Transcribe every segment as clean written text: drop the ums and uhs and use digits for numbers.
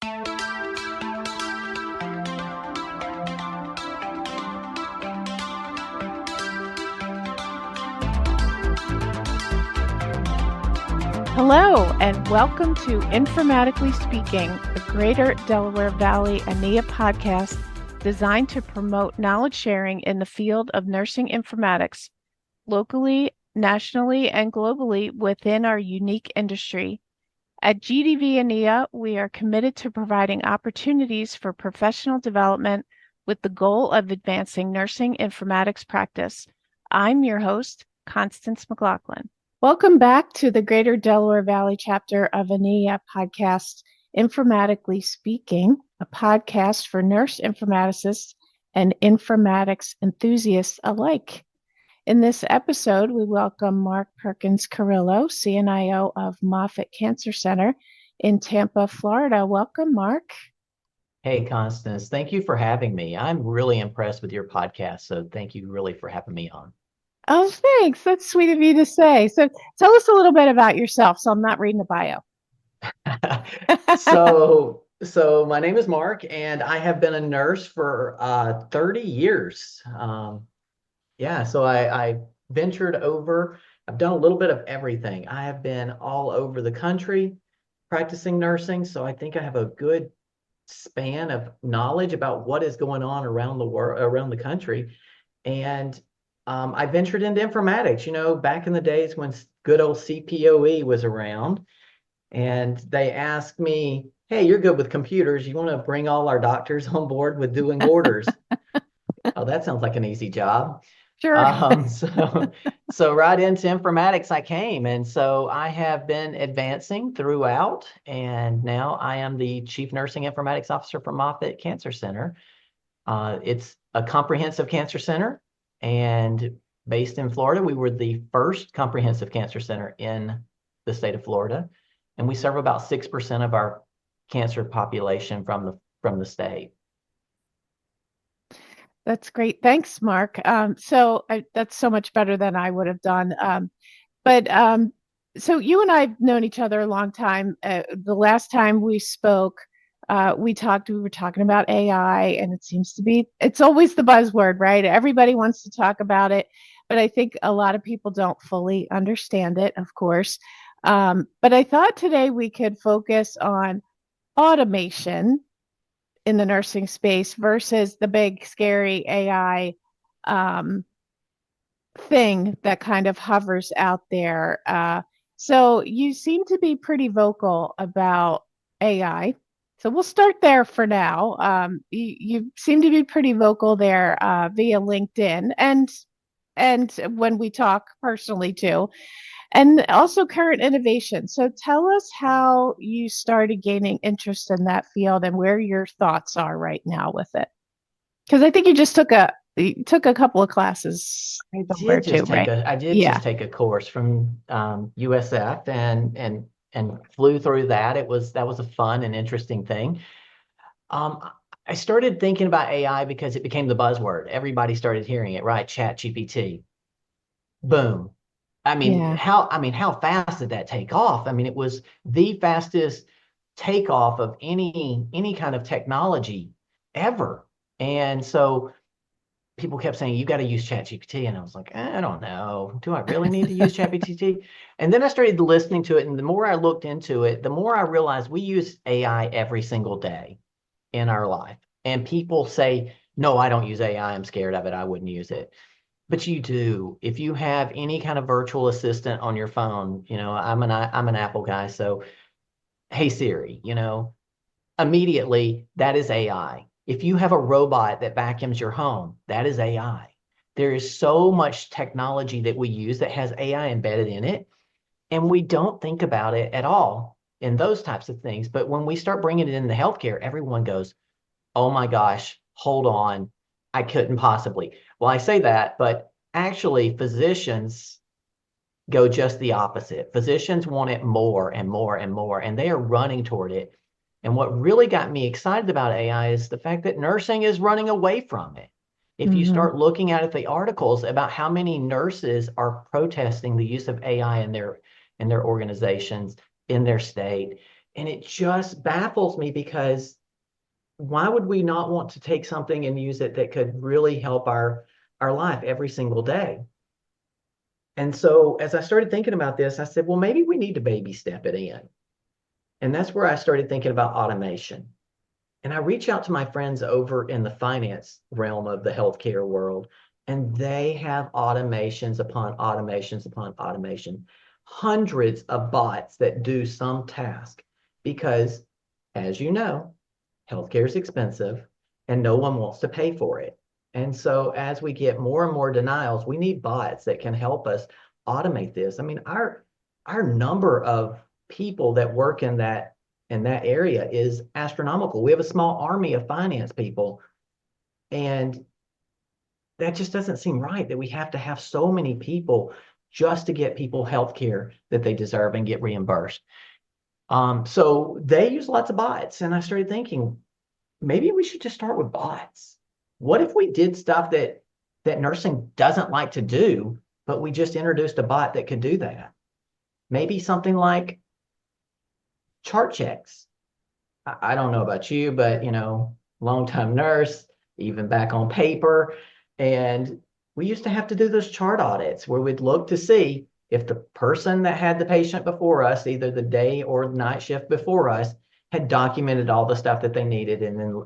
Hello, and welcome to Informatically Speaking, the Greater Delaware Valley ANIA podcast designed to promote knowledge sharing in the field of nursing informatics, locally, nationally, and globally within our unique industry. At GDV ANIA, we are committed to providing opportunities for professional development with the goal of advancing nursing informatics practice. I'm your host, Constance McLaughlin. Welcome back to the Greater Delaware Valley chapter of ANIA podcast, Informatically Speaking, a podcast for nurse informaticists and informatics enthusiasts alike. In this episode, we welcome Marc Perkins-Carrillo, CNIO of Moffitt Cancer Center in Tampa, Florida. Welcome, Marc. Hey, Constance. Thank you for having me. I'm really impressed with your podcast, so thank you really for having me on. Oh, thanks. That's sweet of you to say. So tell us a little bit about yourself, so I'm not reading the bio. So my name is Marc, and I have been a nurse for 30 years. So I ventured over. I've done a little bit of everything. I have been all over the country practicing nursing, so I think I have a good span of knowledge about what is going on around the world, around the country. And I ventured into informatics, back in the days when good old CPOE was around. And they asked me, hey, you're good with computers. You want to bring all our doctors on board with doing orders? Oh, that sounds like an easy job. Sure. So right into informatics I came. And so I have been advancing throughout. And now I am the Chief Nursing Informatics Officer for Moffitt Cancer Center. It's a comprehensive cancer center. And based in Florida, we were the first comprehensive cancer center in the state of Florida. And we serve about 6% of our cancer population from the state. That's great. Thanks, Marc. That's so much better than I would have done. So you and I have known each other a long time. The last time we spoke, we were talking about AI, and it's always the buzzword, right? Everybody wants to talk about it, but I think a lot of people don't fully understand it, of course. But I thought today we could focus on automation in the nursing space versus the big, scary AI thing that kind of hovers out there. So you seem to be pretty vocal about AI. So we'll start there for now. You seem to be pretty vocal there via LinkedIn and when we talk personally too, and also current innovation. So tell us how you started gaining interest in that field and where your thoughts are right now with it. Because I think you took a couple of classes. I did just take a course from USF and flew through that. That was a fun and interesting thing. I started thinking about AI because it became the buzzword. Everybody started hearing it, right? ChatGPT. Boom. How fast did that take off? It was the fastest takeoff of any kind of technology ever. And so people kept saying, you got to use ChatGPT. And I was like, I don't know. Do I really need to use ChatGPT? And then I started listening to it. And the more I looked into it, the more I realized we use AI every single day in our life. And people say, no, I don't use AI. I'm scared of it. I wouldn't use it. But you do. If you have any kind of virtual assistant on your phone, I'm an Apple guy. So, hey, Siri, immediately that is AI. If you have a robot that vacuums your home, that is AI. There is so much technology that we use that has AI embedded in it, and we don't think about it at all in those types of things. But when we start bringing it into healthcare, everyone goes, oh my gosh, hold on, I couldn't possibly. Well, I say that, but actually physicians go just the opposite. Physicians want it more and more and more, and they are running toward it. And what really got me excited about AI is the fact that nursing is running away from it. If you start looking at the articles about how many nurses are protesting the use of AI in their organizations, in their state, And it just baffles me, because why would we not want to take something and use it that could really help our life every single day? And so as I started thinking about this, I said, well, maybe we need to baby step it in. And that's where I started thinking about automation. And I reach out to my friends over in the finance realm of the healthcare world, and they have automations upon automations upon automation, hundreds of bots that do some task, because, as you know, healthcare is expensive and no one wants to pay for it. And so as we get more and more denials, we need bots that can help us automate this. I mean, our number of people that work in that area is astronomical. We have a small army of finance people, and that just doesn't seem right, that we have to have so many people just to get people health care that they deserve and get reimbursed. So they use lots of bots, and I started thinking, maybe we should just start with bots. What if we did stuff that nursing doesn't like to do, but we just introduced a bot that could do that? Maybe something like chart checks. I don't know about you, but longtime nurse, even back on paper. And we used to have to do those chart audits where we'd look to see if the person that had the patient before us, either the day or night shift before us, had documented all the stuff that they needed, and then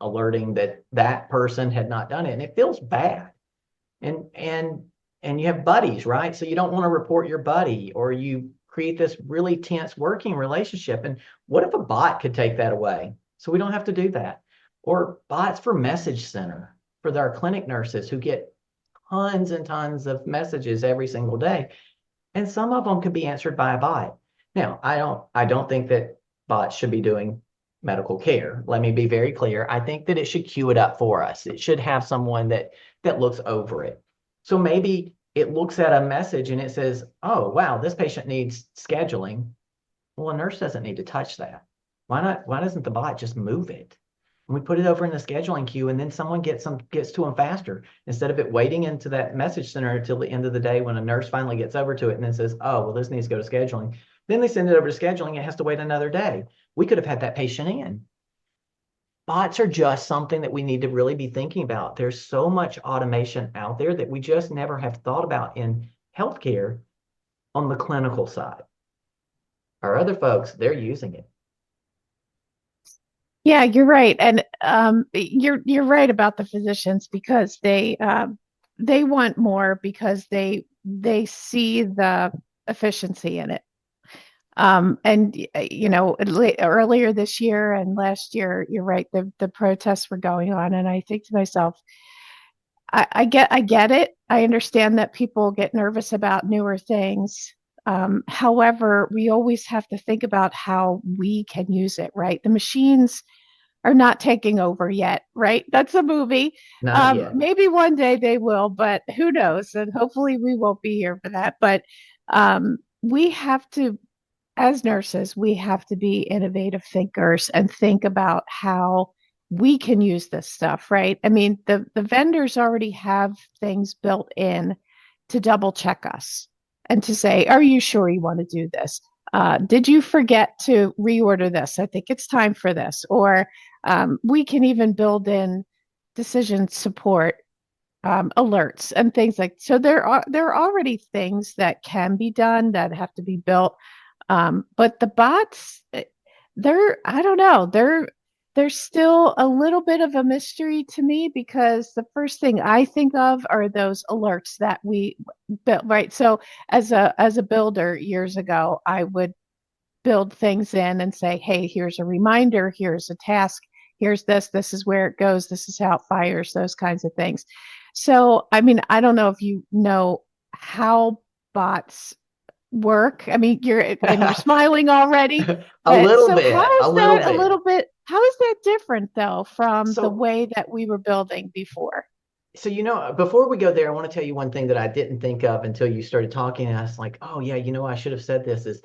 alerting that that person had not done it. And it feels bad. And you have buddies, right? So you don't want to report your buddy, or you create this really tense working relationship. And what if a bot could take that away, so we don't have to do that? Or bots for message center for our clinic nurses who get tons and tons of messages every single day, and some of them could be answered by a bot. Now, I don't think that bots should be doing medical care. Let me be very clear. I think that it should queue it up for us. It should have someone that looks over it. So maybe it looks at a message and it says, oh, wow, this patient needs scheduling. Well, a nurse doesn't need to touch that. Why not? Why doesn't the bot just move it? And we put it over in the scheduling queue, and then someone gets to them faster, instead of it waiting into that message center until the end of the day when a nurse finally gets over to it and then says, oh, well, this needs to go to scheduling. Then they send it over to scheduling. It has to wait another day. We could have had that patient in. Bots are just something that we need to really be thinking about. There's so much automation out there that we just never have thought about in healthcare on the clinical side. Our other folks, they're using it. Yeah, you're right. And you're right about the physicians, because they want more, because they see the efficiency in it. And earlier this year and last year, you're right, the protests were going on, and I think to myself, I get it. I understand that people get nervous about newer things. However, we always have to think about how we can use it, right? The machines are not taking over yet, right? That's a movie. Not yet. Maybe one day they will, but who knows? And hopefully we won't be here for that. But we have to, as nurses, we have to be innovative thinkers and think about how we can use this stuff, right? I mean, the vendors already have things built in to double check us and to say, are you sure you want to do this? Did you forget to reorder this? I think it's time for this. Or we can even build in decision support alerts and things like. So there are already things that can be done that have to be built. But the bots, I don't know, they're still a little bit of a mystery to me, because the first thing I think of are those alerts that we built, right? So as a builder years ago, I would build things in and say, hey, here's a reminder, here's a task, here's this is where it goes, this is how it fires, those kinds of things. So, I mean, I don't know if you know how bots work. I mean, you're smiling already. A little bit. How is that different though from the way that we were building before? So, before we go there, I want to tell you one thing that I didn't think of until you started talking. And I was like, oh yeah, I should have said this. Is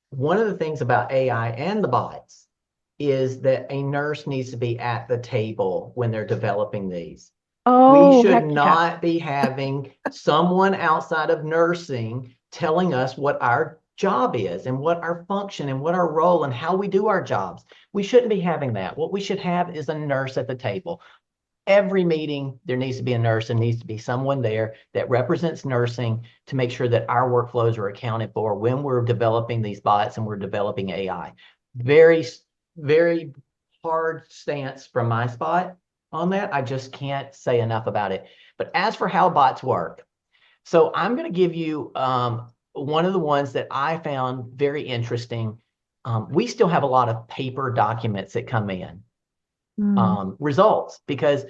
one of the things about AI and the bots is that a nurse needs to be at the table when they're developing these. Oh, we should not be having someone outside of nursing telling us what our job is and what our function and what our role and how we do our jobs. We shouldn't be having that. What we should have is a nurse at the table. Every meeting, there needs to be a nurse and needs to be someone there that represents nursing to make sure that our workflows are accounted for when we're developing these bots and we're developing AI. Very, very hard stance from my spot on that. I just can't say enough about it. But as for how bots work, so I'm going to give you one of the ones that I found very interesting. We still have a lot of paper documents that come in, results, because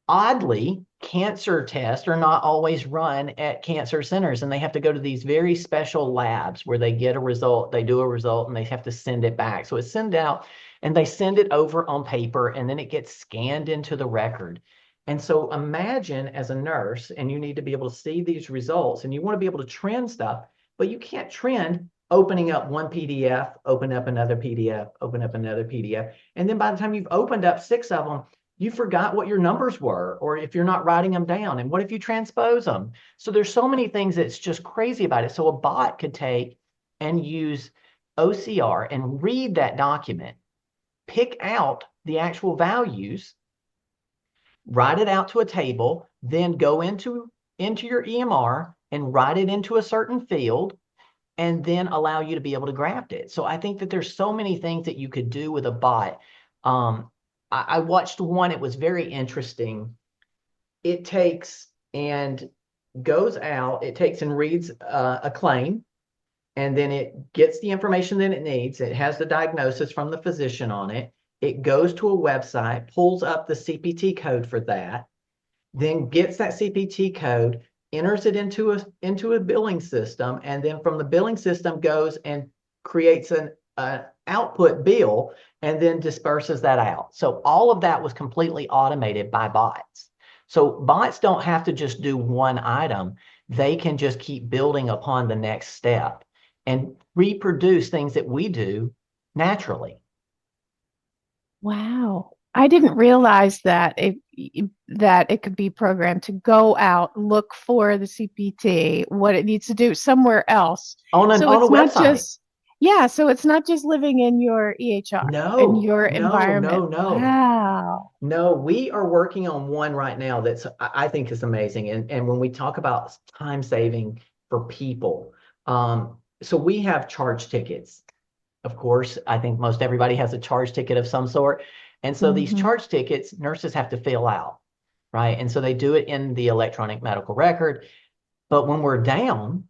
oddly, cancer tests are not always run at cancer centers, and they have to go to these very special labs where they get a result, they do a result, and they have to send it back. So it's sent out, and they send it over on paper, and then it gets scanned into the record. And so imagine as a nurse, and you need to be able to see these results, and you want to be able to trend stuff, but you can't trend opening up one PDF, open up another PDF, open up another PDF. And then by the time you've opened up 6 of them, you forgot what your numbers were, or if you're not writing them down. And what if you transpose them? So there's so many things that's just crazy about it. So a bot could take and use OCR and read that document, pick out the actual values, write it out to a table, then go into your EMR and write it into a certain field, and then allow you to be able to graft it. So I think that there's so many things that you could do with a bot. I watched one, it was very interesting. It takes and goes out, it takes and reads a claim, and then it gets the information that it needs. It has the diagnosis from the physician on it. It goes to a website, pulls up the CPT code for that, then gets that CPT code, enters it into a billing system, and then from the billing system goes and creates an output bill and then disperses that out. So all of that was completely automated by bots. So bots don't have to just do one item. They can just keep building upon the next step and reproduce things that we do naturally. Wow. I didn't realize that it could be programmed to go out, look for the CPT, what it needs to do somewhere else. On a website. So it's not just living in your EHR, in your environment. No. Wow. No, we are working on one right now that's I think is amazing. And when we talk about time saving for people, so we have charge tickets. Of course, I think most everybody has a charge ticket of some sort. And so these charge tickets, nurses have to fill out, right? And so they do it in the electronic medical record. But when we're down,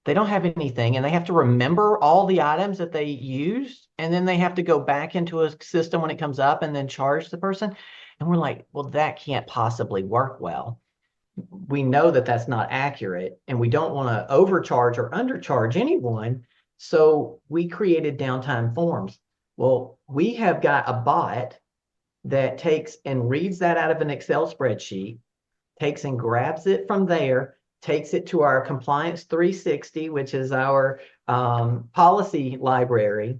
they don't have anything, and they have to remember all the items that they used, and then they have to go back into a system when it comes up and then charge the person. And we're like, well, that can't possibly work well. We know that that's not accurate, and we don't want to overcharge or undercharge anyone. So we created downtime forms. Well, we have got a bot that takes and reads that out of an Excel spreadsheet, takes and grabs it from there, takes it to our Compliance 360, which is our policy library,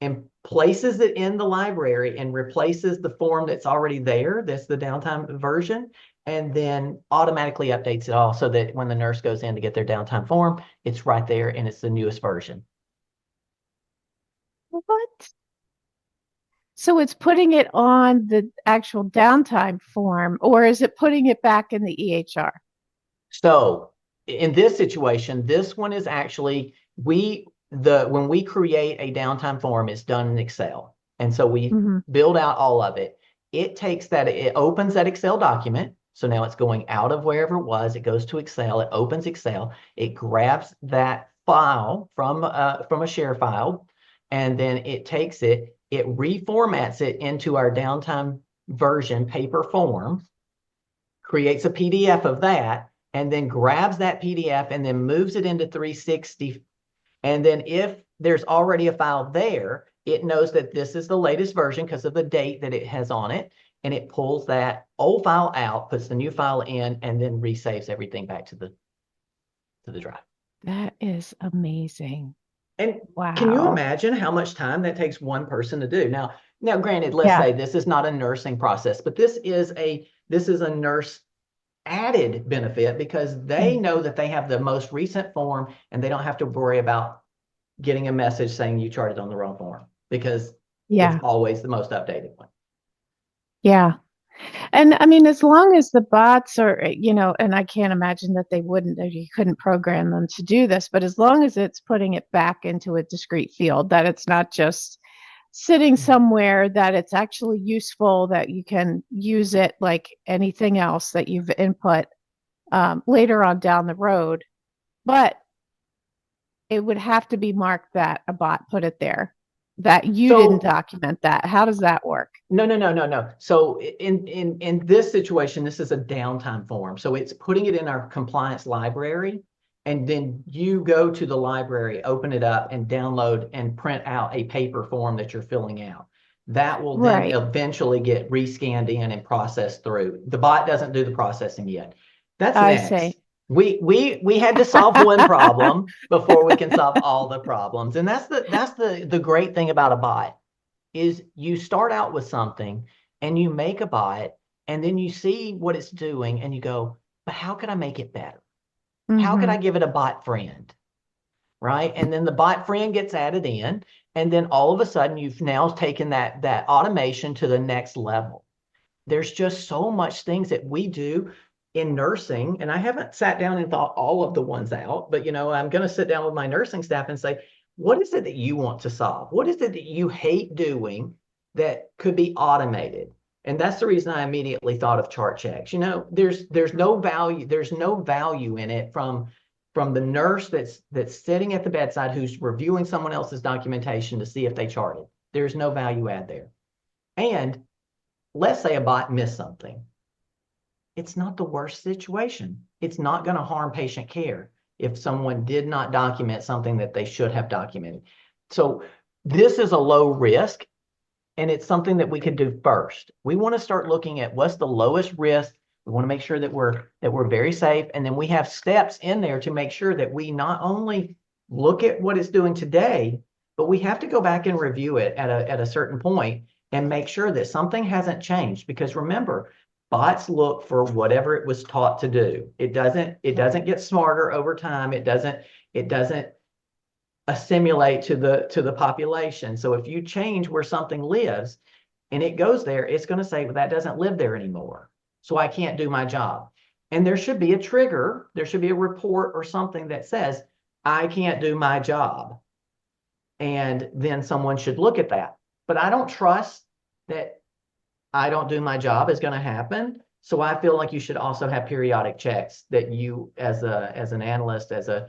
and places it in the library and replaces the form that's already there. That's the downtime version, and then automatically updates it all so that when the nurse goes in to get their downtime form, it's right there and it's the newest version. What? So it's putting it on the actual downtime form, or is it putting it back in the EHR? So in this situation, this one is actually, when we create a downtime form, it's done in Excel. And so we build out all of it. It takes that, it opens that Excel document. So now it's going out of wherever it was, it goes to Excel, it opens Excel, it grabs that file from a share file, and then it takes it, it reformats it into our downtime version paper form, creates a PDF of that, and then grabs that PDF and then moves it into 360. And then if there's already a file there, it knows that this is the latest version because of the date that it has on it. And it pulls that old file out, puts the new file in, and then resaves everything back to the drive. That is amazing. And wow. Can you imagine how much time that takes one person to do? Now granted, let's say this is not a nursing process, but this is a nurse added benefit because they know that they have the most recent form and they don't have to worry about getting a message saying you charted on the wrong form because it's always the most updated one. Yeah. And I mean, as long as the bots are, and I can't imagine that they wouldn't, or you couldn't program them to do this, but as long as it's putting it back into a discrete field, that it's not just sitting somewhere, that it's actually useful, that you can use it like anything else that you've input later on down the road. But it would have to be marked that a bot put it there, that you didn't document that. How does that work? No. So in this situation, this is a downtime form. So it's putting it in our compliance library, and then you go to the library, open it up, and download and print out a paper form that you're filling out. That will then eventually get rescanned in and processed through. The bot doesn't do the processing yet. That's next. I see. We had to solve one problem before we can solve all the problems. And that's the great thing about a bot is you start out with something and you make a bot and then you see what it's doing and you go, but how can I make it better? How can I give it a bot friend? Right? And then the bot friend gets added in, and then all of a sudden you've now taken that automation to the next level. There's just so much things that we do in nursing, and I haven't sat down and thought all of the ones out, but I'm going to sit down with my nursing staff and say, what is it that you want to solve? What is it that you hate doing that could be automated? And that's the reason I immediately thought of chart checks. There's no value in it from the nurse that's sitting at the bedside who's reviewing someone else's documentation to see if they charted. There's no value add there. And let's say a bot missed something. It's not the worst situation. It's not going to harm patient care if someone did not document something that they should have documented. So this is a low risk, and it's something that we could do first. We want to start looking at what's the lowest risk. We want to make sure that we're very safe, and then we have steps in there to make sure that we not only look at what it's doing today, but we have to go back and review it at a certain point and make sure that something hasn't changed. Because remember, bots look for whatever it was taught to do. It doesn't get smarter over time. It doesn't assimilate to the population. So if you change where something lives and it goes there, it's going to say, well, that doesn't live there anymore, so I can't do my job. And there should be a trigger. There should be a report or something that says, I can't do my job. And then someone should look at that. But I don't trust that I don't do my job is going to happen. So I feel like you should also have periodic checks that you, as an analyst, as a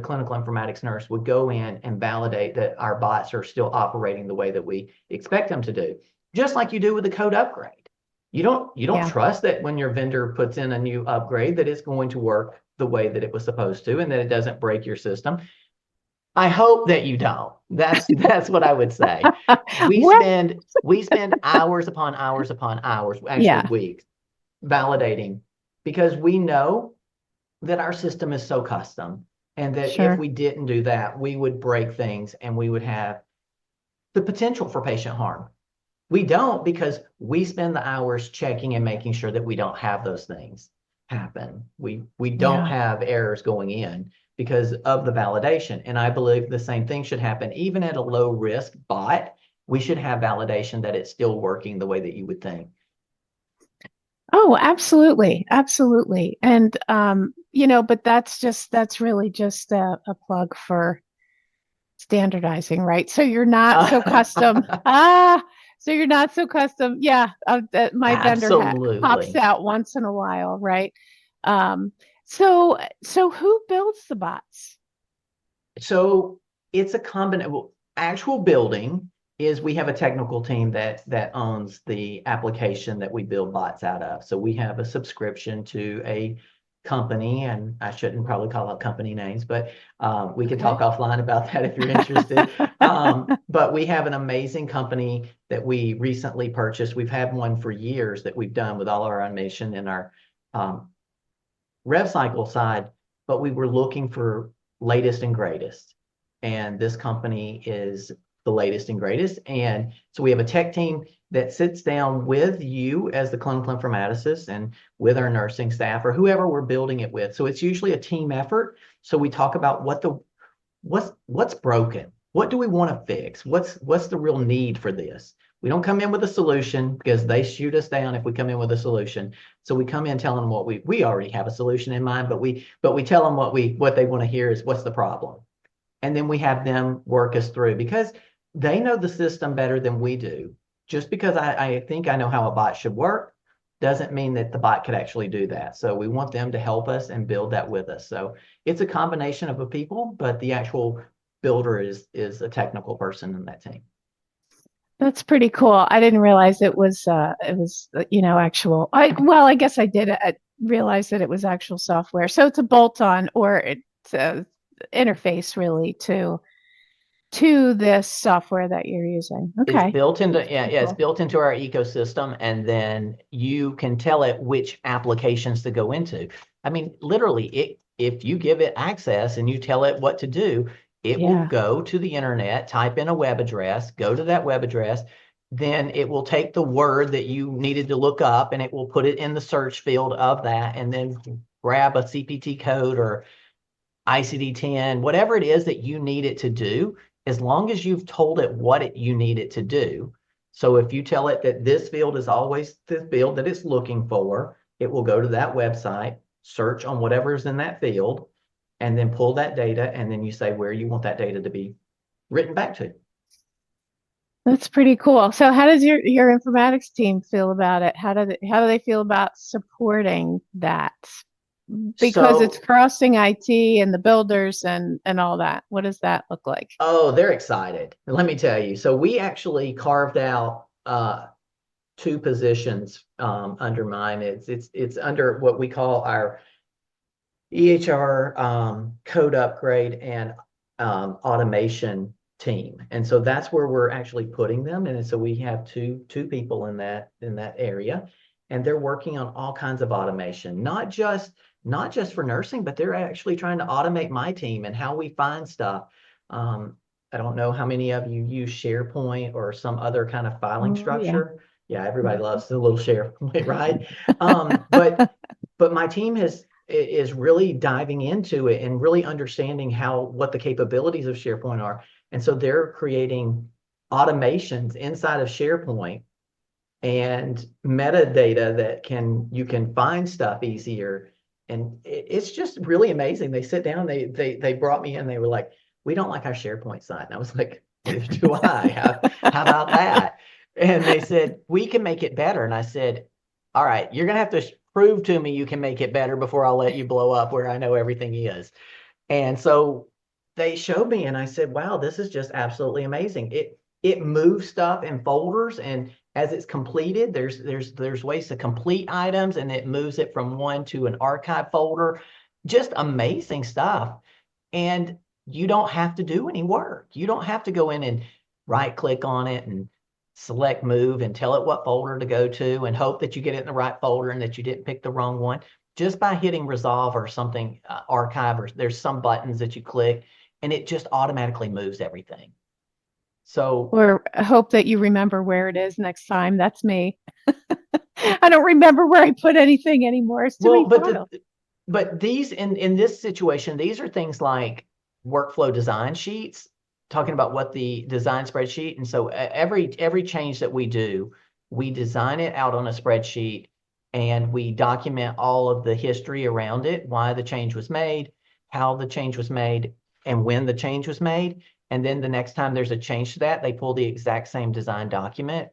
clinical informatics nurse, would go in and validate that our bots are still operating the way that we expect them to do. Just like you do with the code upgrade. You don't trust that when your vendor puts in a new upgrade that it's going to work the way that it was supposed to and that it doesn't break your system. I hope that you don't. That's what I would say. We spend hours upon hours upon hours, actually weeks, validating, because we know that our system is so custom, and that if we didn't do that, we would break things and we would have the potential for patient harm. We don't, because we spend the hours checking and making sure that we don't have those things happen. We don't have errors going in because of the validation. And I believe the same thing should happen. Even at a low risk bot, we should have validation that it's still working the way that you would think. Oh, absolutely. Absolutely. And, but that's really just a plug for standardizing, right? So you're not so custom. So you're not so custom. Yeah. My vendor pops out once in a while, right? So who builds the bots? So it's a combination. Actual building is we have a technical team that owns the application that we build bots out of. So we have a subscription to a company, and I shouldn't probably call out company names, but we can talk offline about that if you're interested. But we have an amazing company that we recently purchased. We've had one for years that we've done with all our automation in our rev cycle side, but we were looking for latest and greatest. And this company is the latest and greatest. And so we have a tech team that sits down with you as the clinical informaticist and with our nursing staff or whoever we're building it with. So it's usually a team effort. So we talk about what's broken. What do we want to fix? What's the real need for this? We don't come in with a solution because they shoot us down if we come in with a solution. So we come in telling them what we already have a solution in mind, but we tell them what they want to hear is what's the problem. And then we have them work us through because they know the system better than we do. Just because I think I know how a bot should work doesn't mean that the bot could actually do that. So we want them to help us and build that with us. So it's a combination of a people, but the actual builder is a technical person in that team. That's pretty cool. I didn't realize it was actual. I guess I did realize that it was actual software. So it's a bolt-on or it's a interface really to this software that you're using. Okay. It's built into it's built into our ecosystem, and then you can tell it which applications to go into. I mean, literally, if you give it access and you tell it what to do, it will go to the internet, type in a web address, go to that web address, then it will take the word that you needed to look up and it will put it in the search field of that, and then grab a CPT code or ICD-10, whatever it is that you need it to do, as long as you've told it what you need it to do. So if you tell it that this field is always the field that it's looking for, it will go to that website, search on whatever's in that field, and then pull that data, and then you say where you want that data to be written back to. That's pretty cool. So how does your informatics team feel about it? How do they feel about supporting that? Because it's crossing IT and the builders and all that. What does that look like? Oh, they're excited. Let me tell you. So we actually carved out 2 positions under mine. It's under what we call our EHR code upgrade and automation team. And so that's where we're actually putting them. And so we have two people in that area, and they're working on all kinds of automation, not just for nursing, but they're actually trying to automate my team and how we find stuff. I don't know how many of you use SharePoint or some other kind of filing structure. Yeah, everybody loves the little SharePoint, right? But my team is really diving into it and really understanding what the capabilities of SharePoint are. And so they're creating automations inside of SharePoint and metadata that you can find stuff easier. And it's just really amazing. They sit down, they brought me in, they were like, we don't like our SharePoint site. And I was like, neither do I. How about that? And they said, we can make it better. And I said, all right, you're going to have to prove to me you can make it better before I'll let you blow up where I know everything is. And so they showed me, and I said, wow, this is just absolutely amazing. It moves stuff in folders, and as it's completed, there's ways to complete items, and it moves it from one to an archive folder. Just amazing stuff. And you don't have to do any work. You don't have to go in and right click on it and select move and tell it what folder to go to and hope that you get it in the right folder and that you didn't pick the wrong one. Just by hitting resolve or something, archive, or there's some buttons that you click, and it just automatically moves everything. So, or hope that you remember where it is next time. That's me. I don't remember where I put anything anymore. It's too many files. But these in this situation, these are things like workflow design sheets, talking about what the design spreadsheet. And so every change that we do, we design it out on a spreadsheet, and we document all of the history around it, why the change was made, how the change was made, and when the change was made. And then the next time there's a change to that, they pull the exact same design document,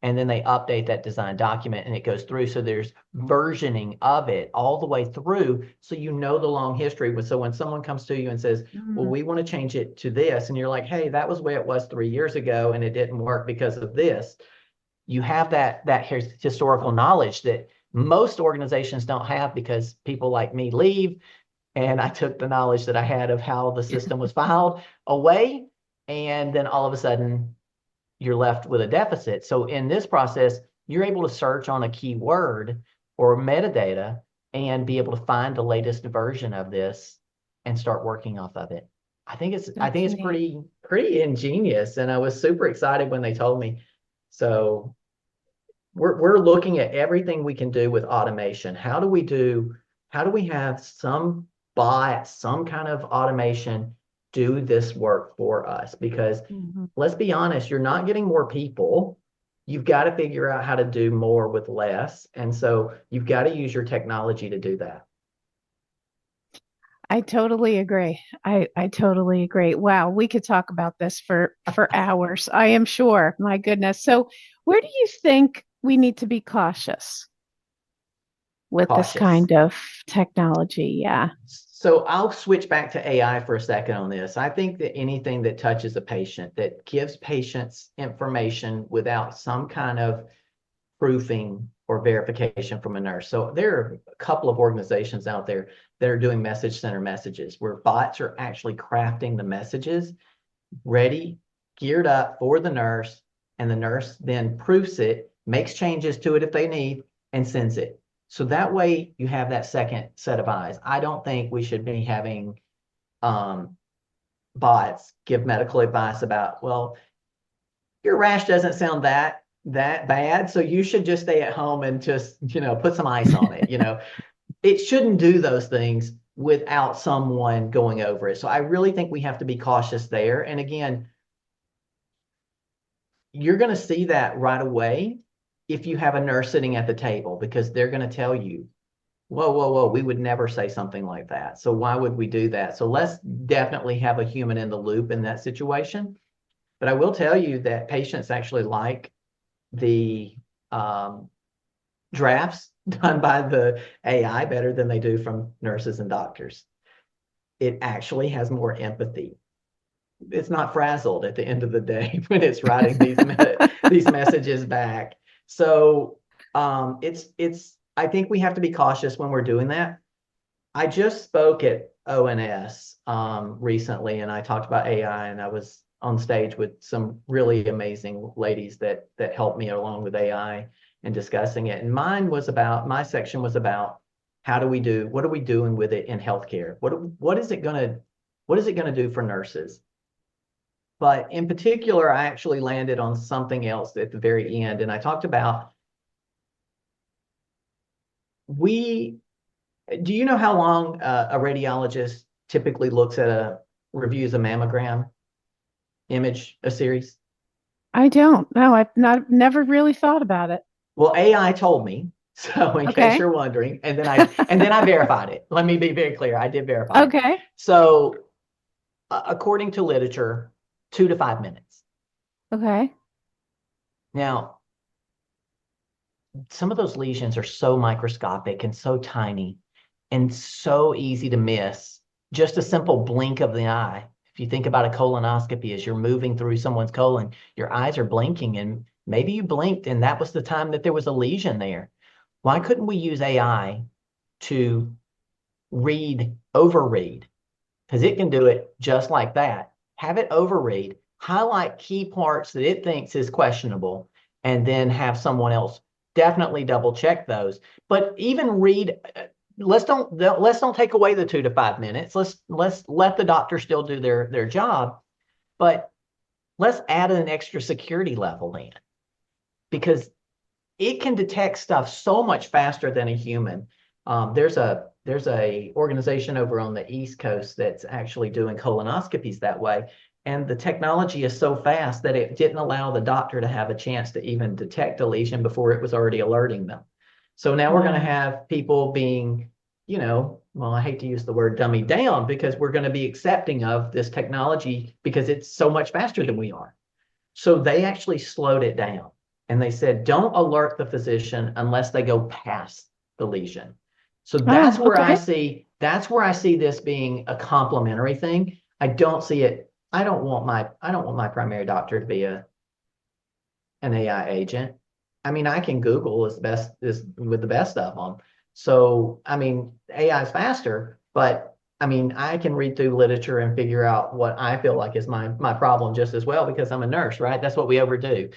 and then they update that design document, and it goes through. So there's versioning of it all the way through, so you know the long history. So when someone comes to you and says, well, we want to change it to this, and you're like, hey, that was the way it was 3 years ago, and it didn't work because of this. You have that historical knowledge that most organizations don't have, because people like me leave, and I took the knowledge that I had of how the system was filed away, and then all of a sudden you're left with a deficit. So in this process, you're able to search on a keyword or metadata and be able to find the latest version of this and start working off of it. I think it's neat. pretty ingenious, and I was super excited when they told me. So we're looking at everything we can do with automation. How do we have some bot, some kind of automation do this work for us? Because Mhm. let's be honest, you're not getting more people. You've got to figure out how to do more with less. And so you've got to use your technology to do that. I totally agree. I totally agree. Wow, we could talk about this for hours, I am sure. My goodness. So, where do you think we need to be cautious with this Cautious. kind of technology? Yeah. So I'll switch back to AI for a second on this. I think that anything that touches a patient, that gives patients information without some kind of proofing or verification from a nurse. So there are a couple of organizations out there that are doing message center messages where bots are actually crafting the messages ready, geared up for the nurse, and the nurse then proofs it, makes changes to it if they need, and sends it. So that way you have that second set of eyes. I don't think we should be having um, bots give medical advice about, well, your rash doesn't sound that bad, so you should just stay at home and just, put some ice on it. It shouldn't do those things without someone going over it. So I really think we have to be cautious there. And again, you're going to see that right away if you have a nurse sitting at the table, because they're going to tell you, whoa, whoa, whoa, we would never say something like that. So why would we do that? So let's definitely have a human in the loop in that situation. But I will tell you that patients actually like the drafts done by the AI better than they do from nurses and doctors. It actually has more empathy. It's not frazzled at the end of the day when it's writing these messages back. So it's I think we have to be cautious when we're doing that. I just spoke at ONS recently, and I talked about AI, and I was on stage with some really amazing ladies that helped me along with AI and discussing it. And my section was about what are we doing with it in healthcare? What is it gonna do for nurses? But in particular, I actually landed on something else at the very end, and I talked about we do you know how long a radiologist typically reviews a mammogram image, a series? I don't. No, I've not never really thought about it. Well, AI told me, so in case Okay. you're wondering, and then I verified it. Let me be very clear, I did verify it. Okay. So according to literature, 2 to 5 minutes. Okay. Now, some of those lesions are so microscopic and so tiny and so easy to miss. Just a simple blink of the eye. If you think about a colonoscopy, as you're moving through someone's colon, your eyes are blinking, and maybe you blinked and that was the time that there was a lesion there. Why couldn't we use AI to overread? Because it can do it just like that. Have it overread, highlight key parts that it thinks is questionable, and then have someone else definitely double check those. But even read, let's don't take away the 2 to 5 minutes. Let's let the doctor still do their job, but let's add an extra security level in, because it can detect stuff so much faster than a human. There's a organization over on the East Coast that's actually doing colonoscopies that way. And the technology is so fast that it didn't allow the doctor to have a chance to even detect a lesion before it was already alerting them. So now we're going to Wow. have people being, well, I hate to use the word dummied down, because we're going to be accepting of this technology because it's so much faster than we are. So they actually slowed it down, and they said, don't alert the physician unless they go past the lesion. So Oh, okay. that's where I see this being a complementary thing. I don't see it. I don't want my primary doctor to be an AI agent. I mean, I can Google as best as with the best of them. So, I mean, AI is faster, but I mean, I can read through literature and figure out what I feel like is my problem just as well, because I'm a nurse, right? That's what we overdo.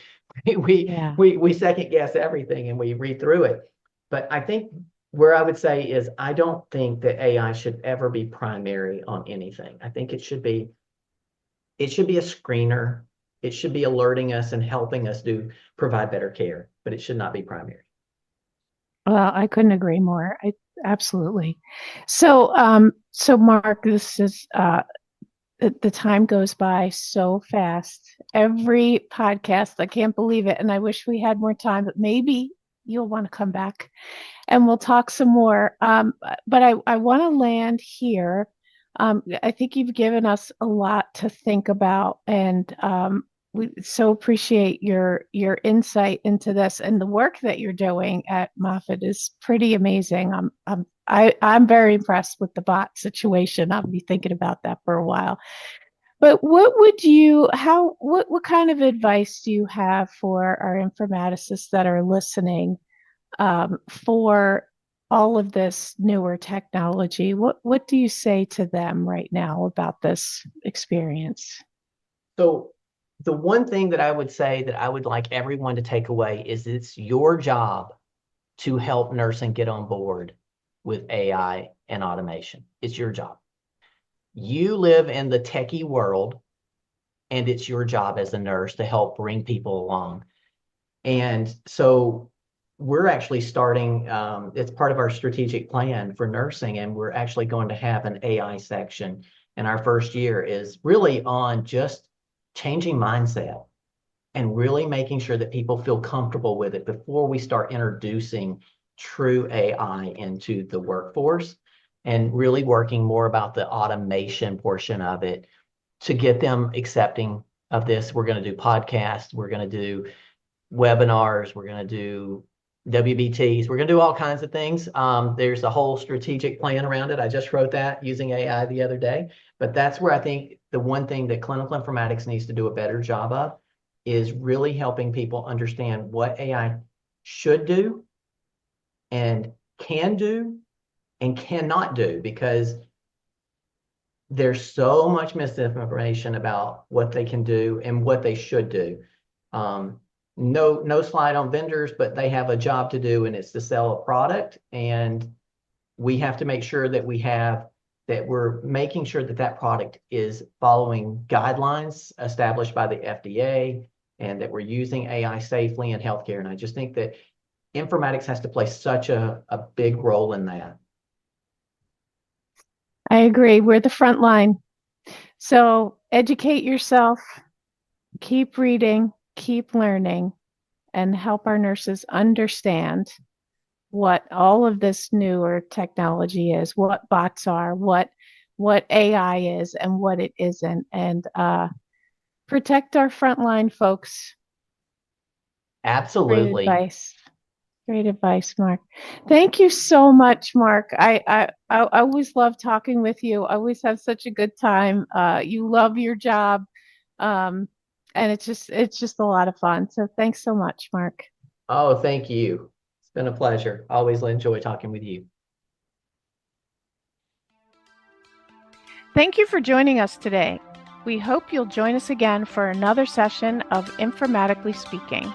We Yeah. we second guess everything and we read through it. But I think where I would say is I don't think that AI should ever be primary on anything. I think it should be a screener. It should be alerting us and helping us provide better care, but it should not be primary. Well, I couldn't agree more. Absolutely. So, Marc, this is the time goes by so fast. Every podcast, I can't believe it, and I wish we had more time, but maybe you'll want to come back and we'll talk some more. But I want to land here. I think you've given us a lot to think about, and we so appreciate your insight into this, and the work that you're doing at Moffitt is pretty amazing. I'm very impressed with the bot situation. I'll be thinking about that for a while. But what kind of advice do you have for our informaticists that are listening for all of this newer technology? What do you say to them right now about this experience? So the one thing that I would say that I would like everyone to take away is it's your job to help nursing get on board with AI and automation. It's your job. You live in the techie world, and it's your job as a nurse to help bring people along. And so we're actually starting, it's part of our strategic plan for nursing, and we're actually going to have an AI section. And our first year is really on just changing mindset and really making sure that people feel comfortable with it before we start introducing true AI into the workforce, and really working more about the automation portion of it to get them accepting of this. We're going to do podcasts, we're going to do webinars, we're going to do WBTs, we're going to do all kinds of things. There's a whole strategic plan around it. I just wrote that using AI the other day, but that's where I think the one thing that clinical informatics needs to do a better job of is really helping people understand what AI should do and can do and cannot do, because there's so much misinformation about what they can do and what they should do. No slide on vendors, but they have a job to do, and it's to sell a product. And we have to make sure that we're making sure that that product is following guidelines established by the FDA, and that we're using AI safely in healthcare. And I just think that informatics has to play such a big role in that. I agree. We're the front line. So educate yourself, keep reading, keep learning, and help our nurses understand what all of this newer technology is, what bots are, what AI is, and what it isn't, and protect our frontline folks. Absolutely. Great advice, Marc. Thank you so much, Marc. I always love talking with you. I always have such a good time. You love your job, and it's just a lot of fun. So thanks so much, Marc. Oh, thank you. It's been a pleasure. Always enjoy talking with you. Thank you for joining us today. We hope you'll join us again for another session of Informatically Speaking.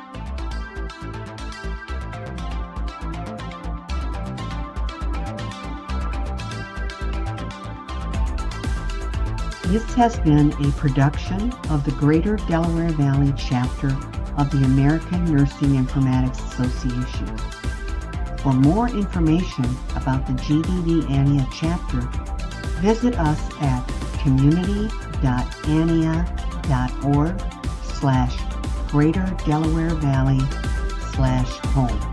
This has been a production of the Greater Delaware Valley chapter of the American Nursing Informatics Association. For more information about the GDV-ANIA chapter, visit us at community.ania.org/Greater Delaware Valley/home.